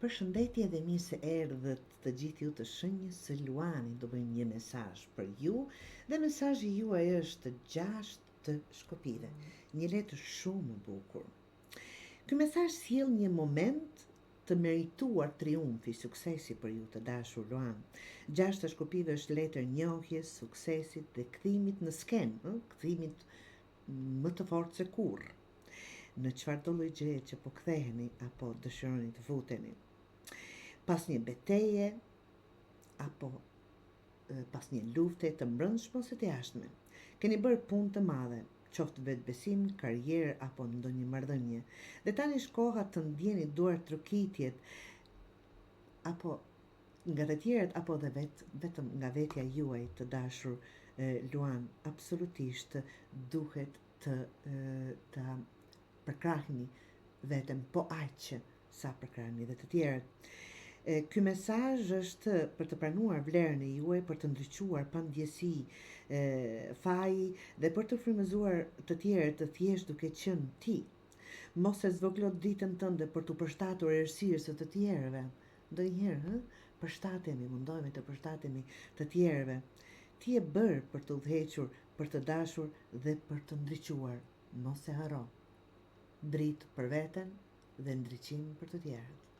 Përshëndetje dhe mirë se erdhët të gjithë ju të shenjës së Luanit. Do bëjmë një mesazh për ju dhe mesazhi juaj është 6 të shkopive. Një letër shumë e bukur. Ky mesazh sjell një moment të merituar triumfi, suksesi për ju të dashur Luan. 6 të shkopive është letër njohjes, suksesit dhe kthimit në skenë, kthimit më të fortë se kurrë. Në çfarëdo lloj gjëje që po ktheheni apo dëshironi të futeni. Pas një beteje apo pas një lufte të mbrëmshme ose të jashtme. Keni bërë punë të madhe, qoftë vetbesim, karrierë apo ndonjë marrëdhënie. Dhe tani është koha të ndjeni duart trokitjet apo nga të tjerët apo dhe vetëm nga vetja juaj të dashur Luan. Absolutisht duhet të përkrahni veten, po aq sa përkrahni dhe të tjerët. Ky mesazh është për të pranuar vlerën e juaj, për të ndriçuar pandjesi, faji dhe për të frymëzuar të tjerët të thjesht duke qenë ti. Mos e zvoglo ditën tënde për të përshtatur errësirës së të tjerëve. Ndonjëherë, përshtatemi, mundohemi të përshtatemi të tjerëve. Ti e bërë për të udhëhequr, për të dashur dhe për të ndriçuar. Mos e harro. Dritë për veten dhe ndriçim për të tjerët.